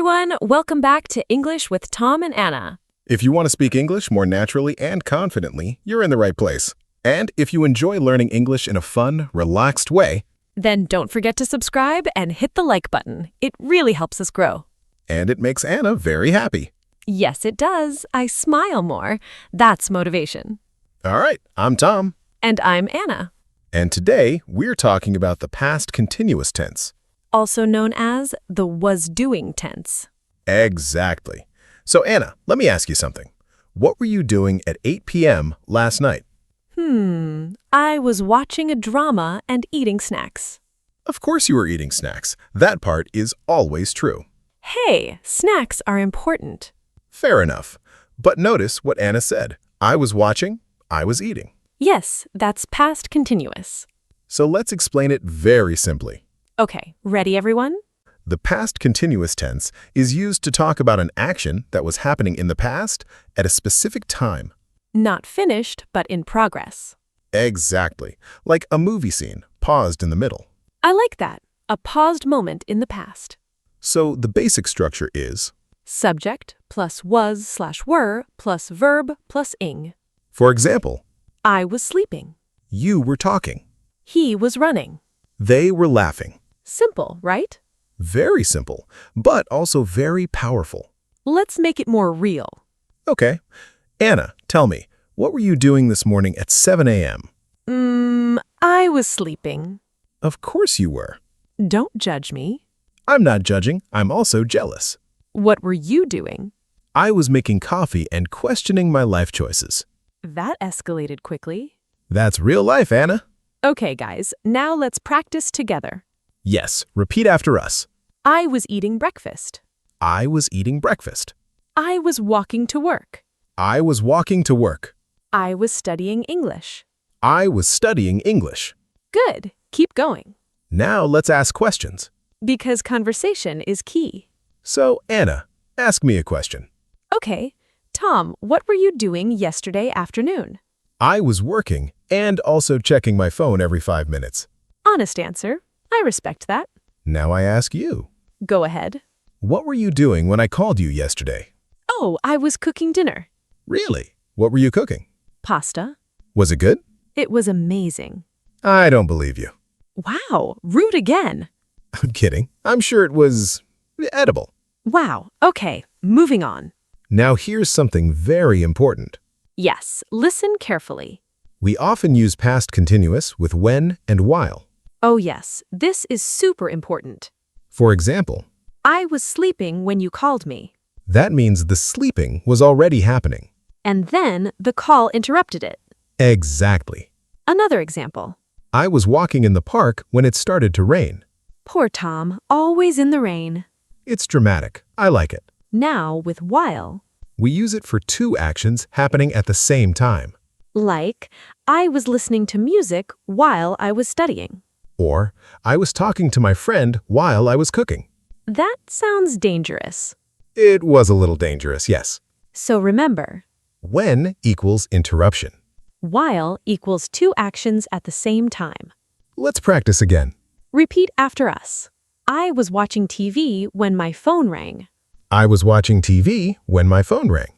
everyone, welcome back to English with Tom and Anna. If you want to speak English more naturally and confidently, you're in the right place. And if you enjoy learning English in a fun, relaxed way, Then don't forget to subscribe and hit the like button. It really helps us grow. and it makes Anna very happy. Yes, it does. I smile more. That's motivation. All right, I'm Tom, And I'm Anna, and today we're talking about the past continuous tense. also known as the was doing tense. Exactly. So Anna, let me ask you something. What were you doing at 8 p.m. last night? I was watching a drama and eating snacks. Of course you were eating snacks. That part is always true. Hey, snacks are important. Fair enough. But notice what Anna said. I was watching, I was eating. Yes, that's past continuous. So let's explain it very simply. Okay, ready everyone? The past continuous tense is used to talk about an action that was happening in the past at a specific time. Not finished, but in progress. Exactly. Like a movie scene, paused in the middle. I like that. A paused moment in the past. So the basic structure is, Subject plus was/were plus verb plus ing. for example, I was sleeping. you were talking. He was running. They were laughing. Simple, right? Very simple, but also very powerful. Let's make it more real. Okay. Anna, tell me, what were you doing this morning at 7 a.m.? I was sleeping. Of course you were. Don't judge me. I'm not judging. I'm also jealous. What were you doing? I was making coffee and questioning my life choices. That escalated quickly. That's real life, Anna. Okay, guys, now let's practice together. Yes, repeat after us. I was eating breakfast. I was eating breakfast. I was walking to work. I was walking to work. I was studying English. I was studying English. Good. Keep going. Now let's ask questions. Because conversation is key. So, Anna, ask me a question. Okay. Tom, what were you doing yesterday afternoon? I was working and also checking my phone every 5 minutes. Honest answer. I respect that. Now I ask you. Go ahead. What were you doing when I called you yesterday? Oh, I was cooking dinner. Really? What were you cooking? Pasta. Was it good? It was amazing. I don't believe you. Wow, rude again. I'm kidding. I'm sure it was edible. Wow, okay, moving on. Now here's something very important. Yes, listen carefully. We often use past continuous with when and while. Oh yes, this is super important. For example, I was sleeping when you called me. that means the sleeping was already happening. And then the call interrupted it. Exactly. Another example. I was walking in the park when it started to rain. Poor Tom, always in the rain. It's dramatic. I like it. Now with while. We use it for two actions happening at the same time. Like, I was listening to music while I was studying. Or, I was talking to my friend while I was cooking. That sounds dangerous. It was a little dangerous, yes. So remember, When equals interruption. while equals two actions at the same time. Let's practice again. Repeat after us. I was watching TV when my phone rang. I was watching TV when my phone rang.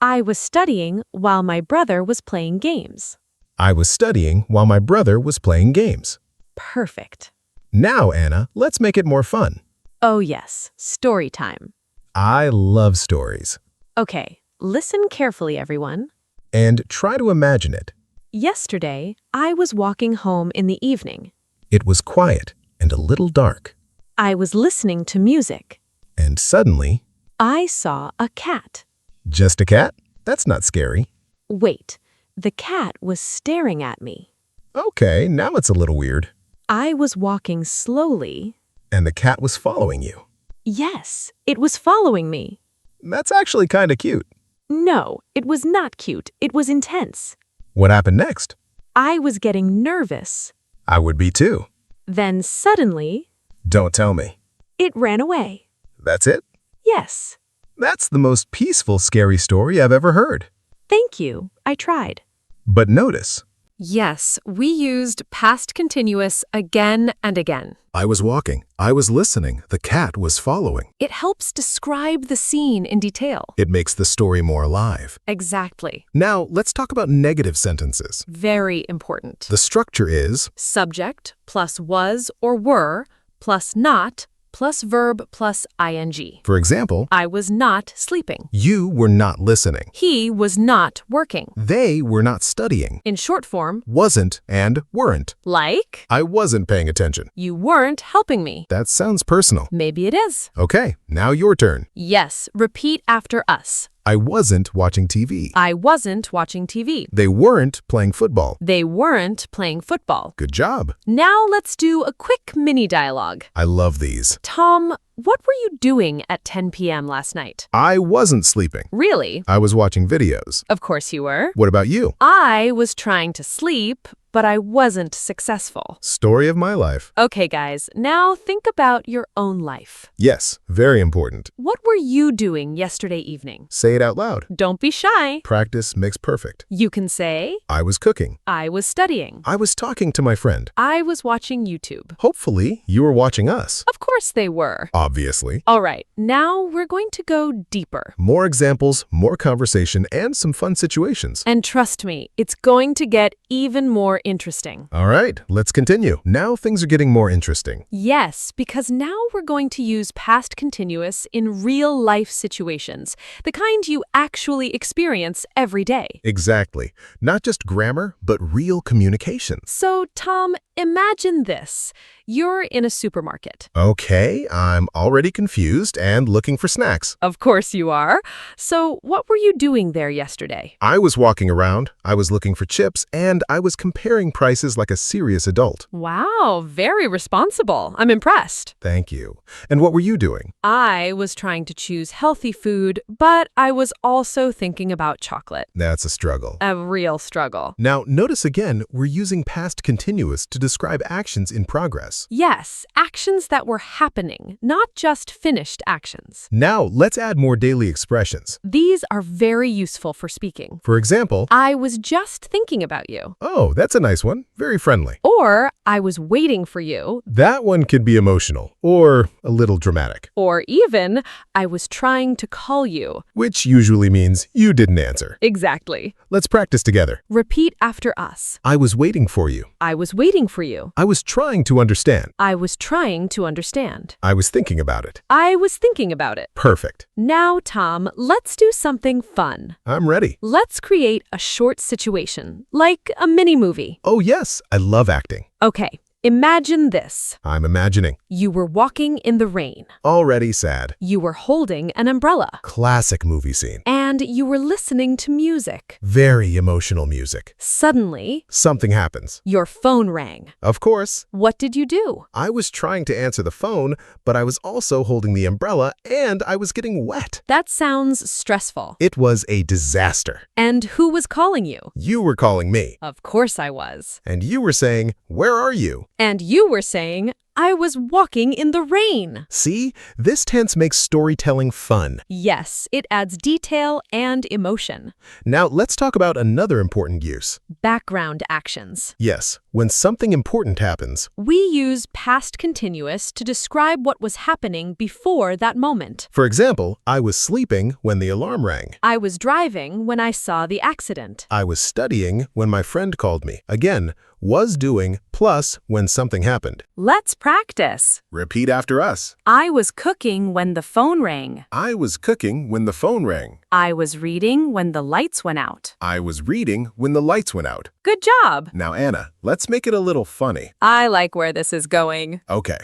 I was studying while my brother was playing games. I was studying while my brother was playing games. Perfect. Now, Anna, let's make it more fun. Oh yes, story time. I love stories. Okay, listen carefully everyone. And try to imagine it. Yesterday, I was walking home in the evening. It was quiet and a little dark. I was listening to music. And suddenly, I saw a cat. just a cat? That's not scary. Wait, the cat was staring at me. Okay, now it's a little weird. I was walking slowly. And the cat was following you. Yes, it was following me. That's actually kind of cute. No, it was not cute. It was intense. What happened next? I was getting nervous. I would be too. Then suddenly, Don't tell me. it ran away. That's it? Yes. That's the most peaceful, scary story I've ever heard. Thank you. I tried. But notice, Yes, we used past continuous again and again. I was walking. I was listening. The cat was following. It helps describe the scene in detail. It makes the story more alive. Exactly. Now, let's talk about negative sentences. Very important. The structure is Subject plus was or were plus not plus verb plus ing. for example, I was not sleeping. you were not listening. He was not working. They were not studying. In short form, Wasn't and weren't. like, I wasn't paying attention. you weren't helping me. That sounds personal. Maybe it is. Okay, now your turn. Yes, repeat after us. I wasn't watching TV. I wasn't watching TV. They weren't playing football. They weren't playing football. Good job. Now let's do a quick mini dialogue. I love these. Tom, what were you doing at 10 p.m. last night? I wasn't sleeping. Really? I was watching videos. Of course you were. What about you? I was trying to sleep, but I wasn't successful. Story of my life. Okay, guys, now think about your own life. Yes, very important. What were you doing yesterday evening? Say it out loud. Don't be shy. Practice makes perfect. You can say, I was cooking. I was studying. I was talking to my friend. I was watching YouTube. Hopefully, you were watching us. Of course they were. Obviously. All right, now we're going to go deeper. More examples, more conversation, and some fun situations. And trust me, it's going to get even more interesting. All right, let's continue. Now things are getting more interesting. Yes, because now we're going to use past continuous in real-life situations, the kind you actually experience every day. Exactly. Not just grammar, but real communication. So, Tom, imagine this. You're in a supermarket. Okay, I'm already confused and looking for snacks. Of course you are. So, what were you doing there yesterday? I was walking around, I was looking for chips, and I was comparing prices like a serious adult. Wow, very responsible. I'm impressed. Thank you. And what were you doing? I was trying to choose healthy food, but I was also thinking about chocolate. That's a struggle. A real struggle. Now, notice again, we're using past continuous to describe actions in progress. Yes, actions that were happening, not just finished actions. Now, let's add more daily expressions. These are very useful for speaking. For example, I was just thinking about you. oh, that's a nice one. Very friendly. Or, I was waiting for you. That one could be emotional or a little dramatic, Or even, I was trying to call you. which usually means you didn't answer. Exactly. Let's practice together. Repeat after us. I was waiting for you. I was waiting for you. I was trying to understand. I was trying to understand. I was thinking about it. I was thinking about it. Perfect. Now, Tom, let's do something fun. I'm ready. Let's create a short situation, like a mini movie. Oh, yes, I love acting. Okay, imagine this. I'm imagining. You were walking in the rain. Already sad. You were holding an umbrella. Classic movie scene. And you were listening to music. Very emotional music. Suddenly, Something happens. your phone rang. Of course, What did you do? I was trying to answer the phone, but I was also holding the umbrella and I was getting wet. That sounds stressful. It was a disaster. And who was calling you? You were calling me, Of course I was. and you were saying, "Where are you?" And you were saying, I was walking in the rain. See, this tense makes storytelling fun. Yes, it adds detail and emotion. Now, let's talk about another important use. Background actions. Yes, when something important happens, We use past continuous to describe what was happening before that moment. for example, I was sleeping when the alarm rang. I was driving when I saw the accident. I was studying when my friend called me. Again, was doing plus when something happened. Let's practice. Repeat after us. I was cooking when the phone rang. I was cooking when the phone rang. I was reading when the lights went out. I was reading when the lights went out. Good job. Now, Anna, let's make it a little funny. I like where this is going. Okay.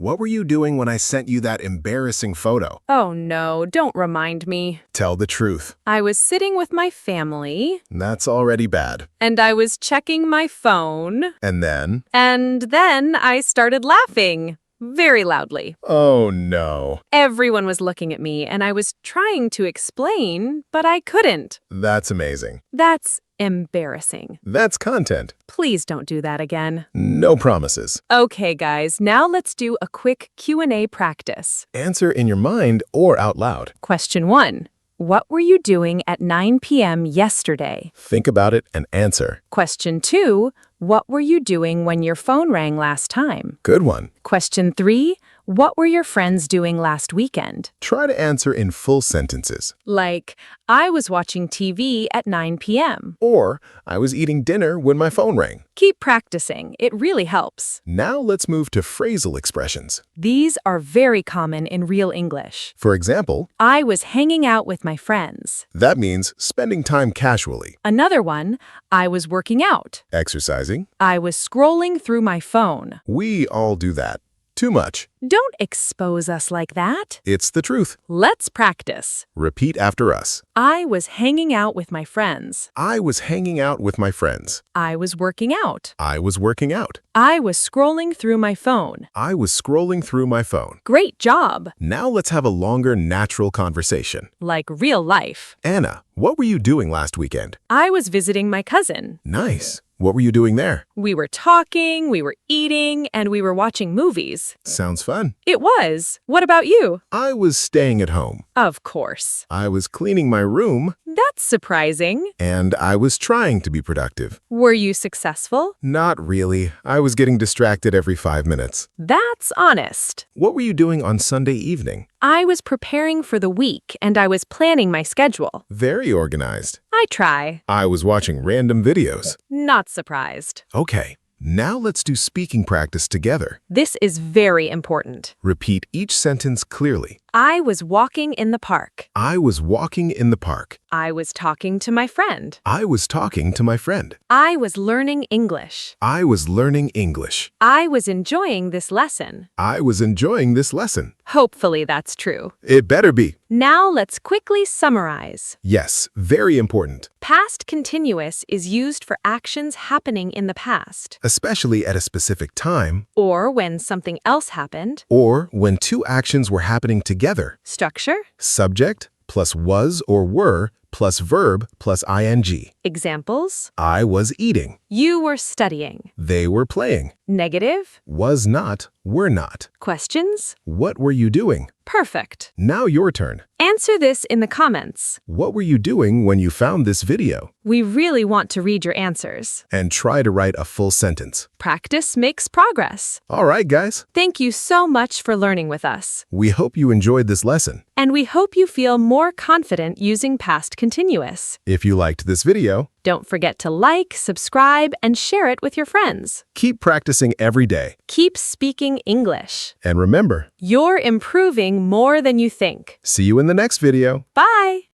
What were you doing when I sent you that embarrassing photo? Oh no, don't remind me. Tell the truth. I was sitting with my family, That's already bad. and I was checking my phone, And then, and then I started laughing. Very loudly. oh no. Everyone was looking at me, and I was trying to explain, but I couldn't. That's amazing. That's embarrassing. That's content. Please don't do that again. No promises. Okay, guys, now let's do a quick Q&A practice. Answer in your mind or out loud. Question 1. What were you doing at 9 p.m. yesterday? Think about it and answer. Question 2. What were you doing when your phone rang last time? Good one. Question 3. What were your friends doing last weekend? Try to answer in full sentences. Like, I was watching TV at 9 p.m. Or, I was eating dinner when my phone rang. Keep practicing. It really helps. Now let's move to phrasal expressions. These are very common in real English. For example, I was hanging out with my friends. that means spending time casually. Another one, I was working out. Exercising. I was scrolling through my phone. We all do that. Too much. Don't expose us like that. It's the truth. Let's practice. Repeat after us. I was hanging out with my friends. I was hanging out with my friends. I was working out. I was working out. I was scrolling through my phone. I was scrolling through my phone. Great job. Now let's have a longer, natural conversation. Like real life. Anna, what were you doing last weekend? I was visiting my cousin. Nice. What were you doing there? We were talking, we were eating, and we were watching movies. Sounds fun. It was. What about you? I was staying at home. Of course. I was cleaning my room, That's surprising. and I was trying to be productive. Were you successful? Not really. I was getting distracted every 5 minutes. That's honest. What were you doing on Sunday evening? I was preparing for the week, and I was planning my schedule. Very organized. I try. I was watching random videos. Not surprised. Okay, now let's do speaking practice together. This is very important. Repeat each sentence clearly. I was walking in the park. I was walking in the park. I was talking to my friend. I was talking to my friend. I was learning English. I was learning English. I was enjoying this lesson. I was enjoying this lesson. Hopefully that's true. It better be. Now let's quickly summarize. Yes, very important. Past continuous is used for actions happening in the past, Especially at a specific time, or when something else happened. or when two actions were happening together. Structure, Subject plus was or were plus verb plus ing. examples, I was eating. you were studying. They were playing. Negative, Was not, were not. questions, What were you doing? perfect. Now your turn. Answer this in the comments. What were you doing when you found this video? We really want to read your answers. And try to write a full sentence. Practice makes progress. All right, guys. Thank you so much for learning with us. We hope you enjoyed this lesson. And we hope you feel more confident using past continuous. If you liked this video, Don't forget to like, subscribe, and share it with your friends. keep practicing every day. Keep speaking English. And remember, You're improving more than you think. see you in the next video. Bye!